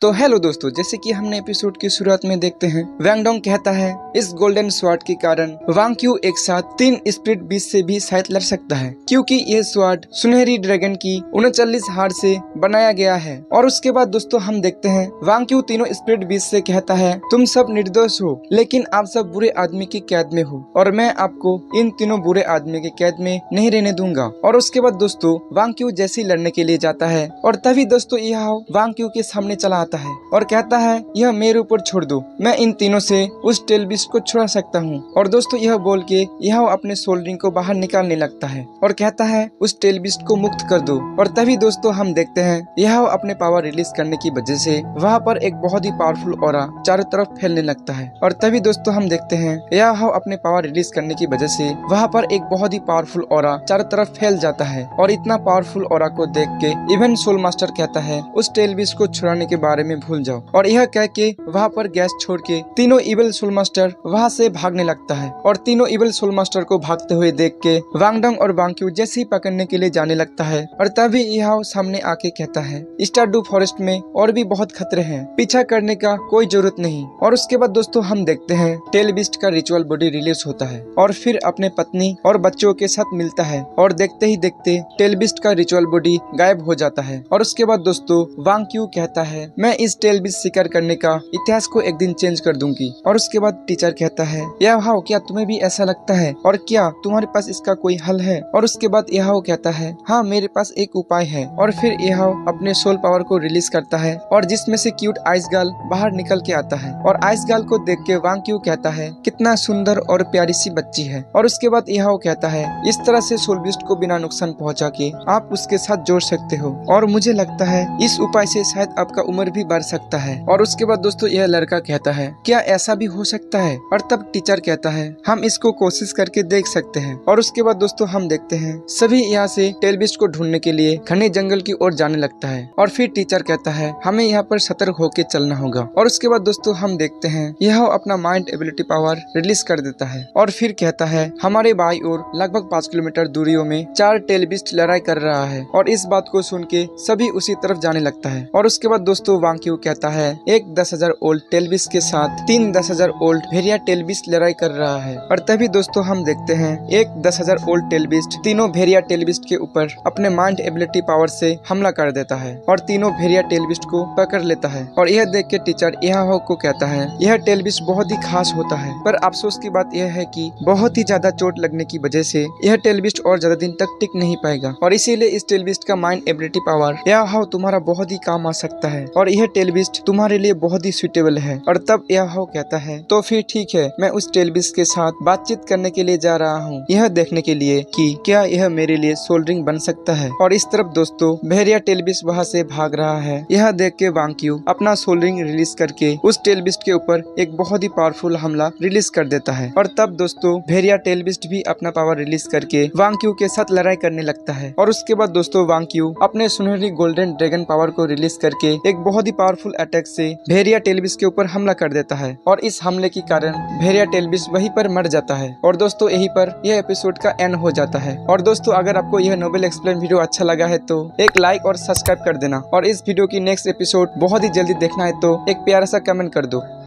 तो हेलो दोस्तों, जैसे कि हमने एपिसोड की शुरुआत में देखते हैं, वैंग डोंग कहता है इस गोल्डन स्वॉर्ड के कारण वांग क्यू एक साथ 3 स्पिरिट बीस्ट से भी शायद लड़ सकता है, क्योंकि यह स्वॉर्ड सुनहरी ड्रैगन की 39 हार्ट से बनाया गया है। और उसके बाद दोस्तों हम देखते हैं वांग क्यू तीनों स्पिरिट बीस्ट से कहता है तुम सब निर्दोष हो, लेकिन आप सब बुरे आदमी की कैद में हो और मैं आपको इन तीनों बुरे आदमी के कैद में नहीं रहने दूंगा। और उसके बाद दोस्तों वांग क्यू जैसे ही लड़ने के लिए जाता है और तभी दोस्तों यह वांग क्यू के सामने चला आता है और कहता है यह मेरे ऊपर छोड़ दो, मैं इन तीनों से उस टेल बीस्ट को छुड़ा सकता हूँ। और दोस्तों यह बोल के यह अपने सोल रिंग को बाहर निकालने लगता है और कहता है उस टेल बीस्ट को मुक्त कर दो। और तभी दोस्तों हम देखते हैं यह अपने पावर रिलीज करने की वजह से वहाँ पर एक बहुत ही पावरफुल ऑरा चारों तरफ फैलने लगता है। और तभी दोस्तों हम देखते हैं यह अपने पावर रिलीज करने की वजह से वहाँ पर एक बहुत ही पावरफुल ऑरा चारों तरफ फैल जाता है। और इतना पावरफुल ऑरा को देख के इवन सोल मास्टर कहता है उस टेल बीस्ट को छुड़ाने के बारे में भूल जाओ। और यह कह के वहाँ पर गैस छोड़ के तीनों इवल सोल मास्टर वहाँ से भागने लगता है। और तीनों इवल सोल मास्टर को भागते हुए देख के वांग डोंग और वांग क्यू जैसे ही पकड़ने के लिए जाने लगता है। और तभी यह सामने आके कहता है स्टारडू फॉरेस्ट में और भी बहुत खतरे हैं, पीछा करने का कोई जरूरत नहीं। और उसके बाद दोस्तों हम देखते हैं टेल बीस्ट का रिचुअल बॉडी रिलीज होता है और फिर अपने पत्नी और बच्चों के साथ मिलता है। और देखते ही देखते टेल बीस्ट का रिचुअल बॉडी गायब हो जाता है। और उसके बाद दोस्तों वांग क्यू कहता है मैं इस टेल बीस्ट शिकार करने का इतिहास को एक दिन चेंज कर दूंगी। और उसके बाद टीचर कहता है यह हाउ क्या तुम्हें भी ऐसा लगता है और क्या तुम्हारे पास इसका कोई हल है। और उसके बाद यह कहता है हाँ मेरे पास एक उपाय है। और फिर यह अपने सोल पावर को रिलीज करता है और जिसमें से क्यूट आइस गर्ल बाहर निकल के आता है। और आइस गर्ल को देख के वांग क्यू कहता है कितना सुंदर और प्यारी सी बच्ची है। और उसके बाद यह कहता है इस तरह से सोल बीस्ट को बिना नुकसान पहुंचा के आप उसके साथ जोड़ सकते हो और मुझे लगता है इस उपाय से शायद आपका उम्र भी बढ़ सकता है। और उसके बाद दोस्तों यह लड़का कहता है क्या ऐसा भी हो सकता है। और तब टीचर कहता है हम इसको कोशिश करके देख सकते हैं। और उसके बाद दोस्तों हम देखते हैं सभी यहाँ से टेल बीस्ट को ढूंढने के लिए घने जंगल की ओर जाने लगता है। और फिर टीचर कहता है हमें यहाँ पर सतर्क होकर चलना होगा। और उसके बाद दोस्तों हम देखते हैं यह अपना माइंड एबिलिटी पावर रिलीज कर देता है और फिर कहता है हमारे बाई ओर लगभग 5 किलोमीटर दूरियों में 4 टेल बीस्ट लड़ाई कर रहा है। और इस बात को सुन के सभी उसी तरफ जाने लगता है। और उसके बाद दोस्तों वांग क्यू कहता है एक 10,000 ओल्ड टेल बीस्ट के साथ 3 10,000 ओल्ड भेड़िया टेल बीस्ट लड़ाई कर रहा है। और तभी दोस्तों हम देखते हैं एक 10,000 ओल्ड टेल बीस्ट तीनों भेड़िया टेल बीस्ट के ऊपर अपने माइंड एबिलिटी पावर से हमला कर देता है और तीनों भेड़िया टेल बीस्ट को पकड़ लेता है। और यह देख के टीचर यह को कहता है यह टेल बीस्ट बहुत ही खास होता है, पर अफसोस की बात यह है कि बहुत ही ज्यादा चोट लगने की वजह से यह टेल बीस्ट और ज्यादा दिन तक टिक नहीं पाएगा। और इसीलिए इस टेल बीस्ट का माइंड एबिलिटी पावर यह तुम्हारा बहुत ही काम आ सकता है और यह टेल बीस्ट तुम्हारे लिए बहुत ही सुटेबल है। और तब यह कहता है तो फिर ठीक है, मैं उस टेल बीस्ट के साथ बातचीत करने के लिए जा रहा हूँ, यह देखने के लिए कि क्या यह मेरे लिए सोल रिंग बन सकता है। और इस तरफ दोस्तों भेड़िया टेल बीस्ट वहाँ से भाग रहा है। यह देख के वांग क्यू अपना सोल रिंग रिलीज करके उस टेल बीस्ट के ऊपर एक बहुत ही पावरफुल हमला रिलीज कर देता है। और तब दोस्तों भेड़िया टेल बीस्ट भी अपना पावर रिलीज करके वांग क्यू के साथ लड़ाई करने लगता है। और उसके बाद दोस्तों वांग क्यू अपने सुनहरी गोल्डन ड्रैगन पावर को रिलीज करके एक बहुत ही पावरफुल अटैक से भेड़िया टेल बीस्ट के ऊपर हमला कर देता है। और इस हमले के कारण भेड़िया टेल बीस्ट वहीं पर मर जाता है। और दोस्तों यहीं पर यह एपिसोड का एंड हो जाता है। और दोस्तों अगर आपको यह नोबेल एक्सप्लेन वीडियो अच्छा लगा है तो एक लाइक और सब्सक्राइब कर देना। और इस वीडियो की नेक्स्ट एपिसोड बहुत ही जल्दी देखना है तो एक प्यारा सा कमेंट कर दो।